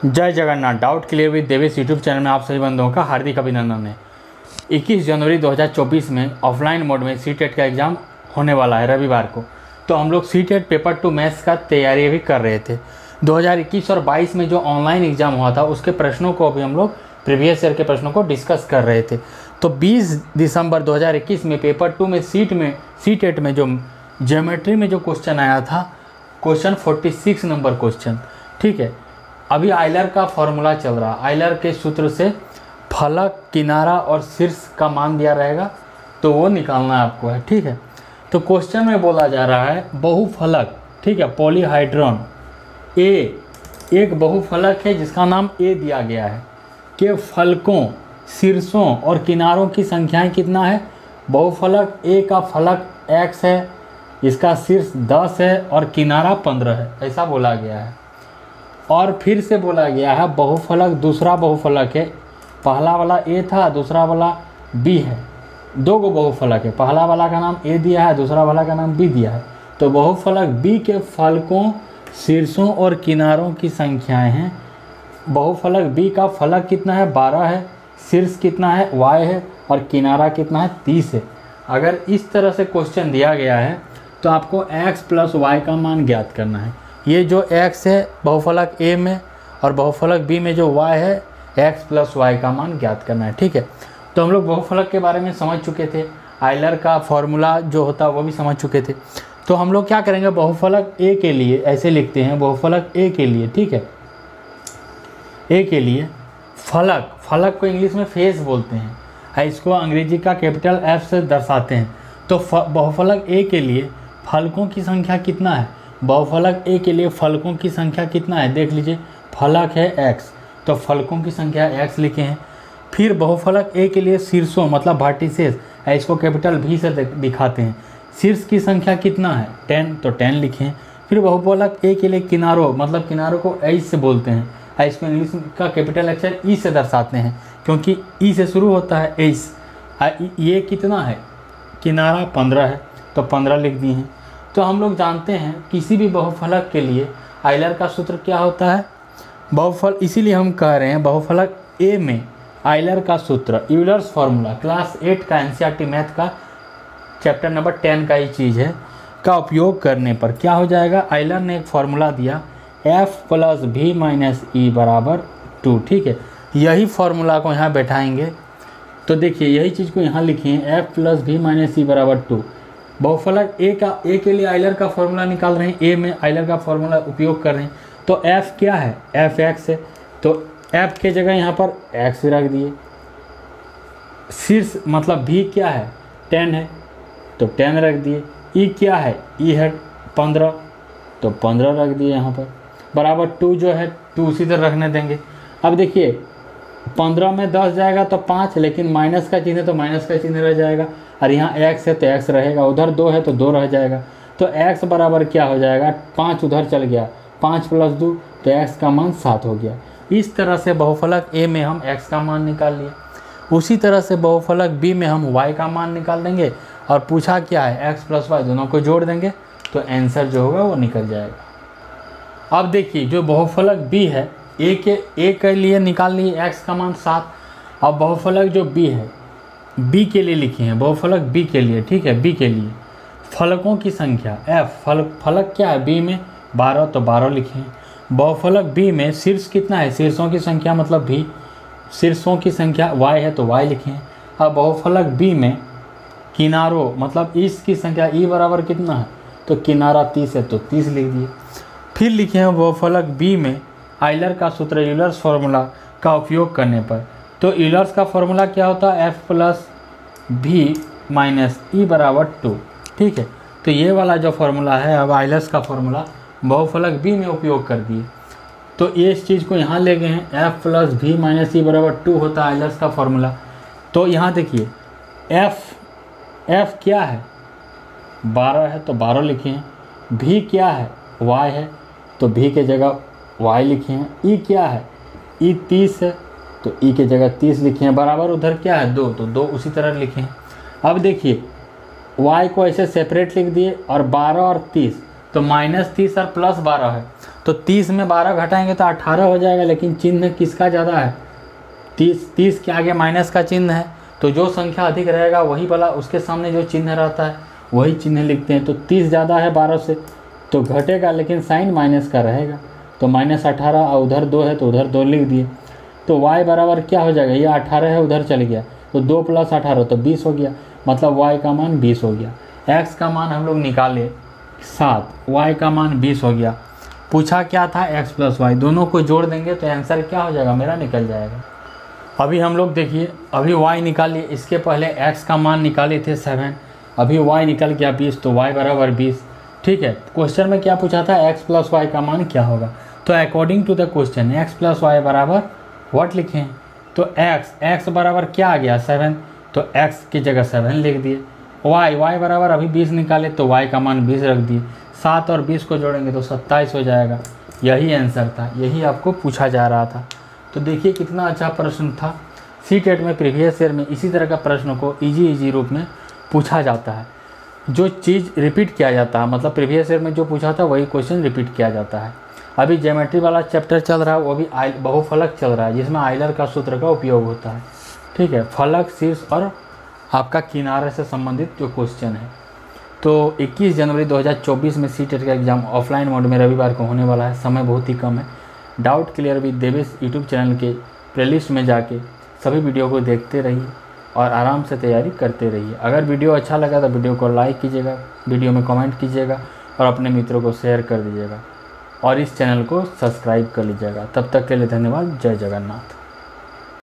जय Jagannath. Doubt clear with Devesh YouTube channel में आप सभी बंधुओं का हार्दिक अभिनंदन है। 21 जनवरी 2024 में ऑफलाइन मोड में सीटेट का एग्ज़ाम होने वाला है रविवार को। तो हम लोग सीटेट पेपर 2 मैथ्स का तैयारी भी कर रहे थे। 2021 और 22 में जो ऑनलाइन एग्ज़ाम हुआ था उसके प्रश्नों को अभी हम लोग प्रीवियस ईयर के प्रश्नों को डिस्कस कर रहे थे। तो 20 दिसंबर 2021 में पेपर 2 में सीटेट में जो ज्योमेट्री में जो क्वेश्चन आया था, क्वेश्चन 46 नंबर क्वेश्चन, ठीक है। अभी आइलर का फॉर्मूला चल रहा है। आइलर के सूत्र से फलक, किनारा और शीर्ष का मान दिया रहेगा, तो वो निकालना आपको है, ठीक है। तो क्वेश्चन में बोला जा रहा है बहुफलक, ठीक है, पॉलीहाइड्रॉन ए एक बहुफलक है जिसका नाम ए दिया गया है, के फलकों, शीर्षों और किनारों की संख्याएं कितना है। बहुफलक ए का फलक x है, इसका शीर्ष 10 है और किनारा 15 है, ऐसा बोला गया है। और फिर से बोला गया है बहुफलक दूसरा बहुफलक है, पहला वाला ए था, दूसरा वाला बी है। दो गो बहुफलक है, पहला वाला का नाम ए दिया है, दूसरा वाला का नाम बी दिया है। तो बहुफलक बी के फलकों, शीर्षों और किनारों की संख्याएं हैं। बहुफलक बी का फलक कितना है, 12 है, शीर्ष कितना है, y है और किनारा कितना है, 30 है। अगर इस तरह से क्वेश्चन दिया गया है तो आपको x प्लस y का मान ज्ञात करना है। ये जो x है बहुफलक a में और बहुफलक b में जो y है, x प्लस y का मान ज्ञात करना है, ठीक है। तो हम लोग बहुफलक के बारे में समझ चुके थे, आइलर का फॉर्मूला जो होता है वो भी समझ चुके थे। तो हम लोग क्या करेंगे, बहुफलक a के लिए ऐसे लिखते हैं, बहुफलक a के लिए, ठीक है, a के लिए फलक को इंग्लिश में फेस बोलते हैं, इसको अंग्रेजी का कैपिटल F से दर्शाते हैं। तो बहुफलक a के लिए फलकों की संख्या कितना है, बहुफलक a के लिए फलकों की संख्या कितना है, देख लीजिए, फलक है x, तो फलकों की संख्या x लिखे हैं। फिर बहुफलक a के लिए शीर्षों मतलब वर्टिसेस, इसको कैपिटल V से दिखाते हैं, शीर्ष की संख्या कितना है, 10, तो 10 लिखे हैं। फिर बहुफलक a के लिए किनारों मतलब किनारों को एज से बोलते हैं, इसको इंग्लिश का कैपिटल अक्षर ई से दर्शाते हैं क्योंकि ई से शुरू होता है एज। ये कितना है, किनारा 15 है, तो 15 लिख दिए हैं। तो हम लोग जानते हैं किसी भी बहुफलक के लिए आइलर का सूत्र क्या होता है, इसीलिए हम कह रहे हैं बहुफलक ए में आइलर का सूत्र, यूलर्स फार्मूला, क्लास 8 का एनसीईआरटी मैथ का चैप्टर नंबर 10 का ही चीज़ है, का उपयोग करने पर क्या हो जाएगा। आइलर ने एक फार्मूला दिया f प्लस v माइनस ई बराबर 2, ठीक है। यही फार्मूला को यहाँ बैठाएंगे तो देखिए यही चीज़ को यहाँ लिखिए, f प्लस v माइनस ई बराबर 2। बहुफलक ए के लिए आइलर का फार्मूला निकाल रहे हैं, ए में आइलर का फार्मूला उपयोग कर रहे हैं। तो f क्या है, f x है, तो f के जगह यहाँ पर x रख दिए। शीर्ष मतलब v क्या है, 10 है, तो 10 रख दिए। e क्या है, e है 15, तो 15 रख दिए यहाँ पर, बराबर 2 जो है 2 उसी तरह रखने देंगे। अब देखिए 15 में 10 जाएगा तो 5, लेकिन माइनस का चिन्ह है तो माइनस का चिन्ह रह जाएगा, और यहाँ x है तो x रहेगा, उधर 2 है तो 2 रह जाएगा। तो x बराबर क्या हो जाएगा, 5 उधर चल गया, 5 प्लस 2 तो x का मान 7 हो गया। इस तरह से बहुफलक a में हम x का मान निकाल लिए। उसी तरह से बहुफलक b में हम y का मान निकाल देंगे, और पूछा क्या है, x प्लस y दोनों को जोड़ देंगे तो आंसर जो होगा वो निकल जाएगा। अब देखिए जो बहुफलक b है, a के लिए निकाल लिए x का मान 7। अब बहुफलक जो b है, b के लिए लिखे हैं, बहुफलक b के लिए, ठीक है, b के लिए फलकों की संख्या f, फलक क्या है b में 12, तो 12 लिखे हैं। बहुफलक b में शीर्ष कितना है, शीर्षों की संख्या मतलब v, शीर्षों की संख्या y है तो y लिखे हैं। अब बहुफलक b में किनारों मतलब इसकी संख्या e बराबर कितना है, तो किनारा 30 है तो 30 लिख दिए। फिर लिखे हैं बहुफलक b में आइलर का सूत्र, यूलर्स फार्मूला का उपयोग करने पर। तो यूलर्स का फार्मूला क्या होता है, f प्लस v माइनस ई बराबर 2, ठीक है। तो ये वाला जो फार्मूला है, अब आइलर्स का फार्मूला बहुफलक b में उपयोग कर दिए, तो ये इस चीज़ को यहाँ ले गए हैं, f प्लस v माइनस ई बराबर 2 होता है आइलर्स का फार्मूला। तो यहाँ देखिए f क्या है, 12 है तो 12 लिखे हैं। v क्या है, y है, तो v के जगह y लिखे हैं। e क्या है, e 30 है तो e के जगह 30 लिखे हैं, बराबर उधर क्या है 2, तो 2 उसी तरह लिखे हैं। अब देखिए y को ऐसे सेपरेट लिख दिए, और 12 और 30 तो -30 और +12 है, तो 30 में 12 घटाएंगे तो 18 हो जाएगा, लेकिन चिन्ह किसका ज़्यादा है? 30 के आगे माइनस का चिन्ह है, तो जो संख्या अधिक रहेगा वही वाला उसके सामने जो चिन्ह रहता है वही चिन्ह लिखते हैं। तो 30 ज़्यादा है 12 से तो घटेगा, लेकिन साइन माइनस का रहेगा, तो -18 और उधर 2 है तो उधर 2 लिख दिए। तो y बराबर क्या हो जाएगा? ये 18 है उधर चल गया, तो 2 + 18 तो 20 हो गया, मतलब y का मान 20 हो गया। x का मान हम लोग निकाले 7, y का मान 20 हो गया। पूछा क्या था? x + y, दोनों को जोड़ देंगे तो आंसर क्या हो जाएगा? मेरा निकल जाएगा। अभी हम लोग देखिए, अभी y निकालिए, इसके पहले x का मान निकाले थे 7, अभी y निकल गया 20, तो y बराबर 20। ठीक है, क्वेश्चन में क्या पूछा था? x + y का मान क्या होगा? तो according to the question x + y बराबर व्हाट लिखें? तो x बराबर क्या आ गया? 7, तो x की जगह 7 लिख दिए। y बराबर अभी 20 निकाले तो y का मान 20 रख दिए। 7 और 20 को जोड़ेंगे तो 27 हो जाएगा। यही आंसर था, यही आपको पूछा जा रहा था। तो देखिए कितना अच्छा प्रश्न था। सीटेट में प्रीवियस ईयर में इसी तरह का प्रश्न को इजी रूप में पूछा जाता है। जो चीज़ रिपीट किया जाता है, मतलब प्रीवियस ईयर में जो पूछा था वही क्वेश्चन रिपीट किया जाता है। अभी ज्योमेट्री वाला चैप्टर चल रहा है, वो भी बहुफलक चल रहा है, जिसमें आइलर का सूत्र का उपयोग होता है। ठीक है, फलक, शीर्ष और आपका किनारे से संबंधित जो क्वेश्चन है। तो 21 जनवरी 2024 में सीटेट का एग्ज़ाम ऑफलाइन मोड में रविवार को होने वाला है। समय बहुत ही कम है। Doubt clear with Devesh YouTube channel के प्लेलिस्ट में जाके सभी वीडियो को देखते रहिए और आराम से तैयारी करते रहिए। अगर वीडियो अच्छा लगा तो वीडियो को लाइक कीजिएगा, वीडियो में कमेंट कीजिएगा और अपने मित्रों को शेयर कर दीजिएगा और इस चैनल को सब्सक्राइब कर लीजिएगा। तब तक के लिए धन्यवाद। जय जगन्नाथ।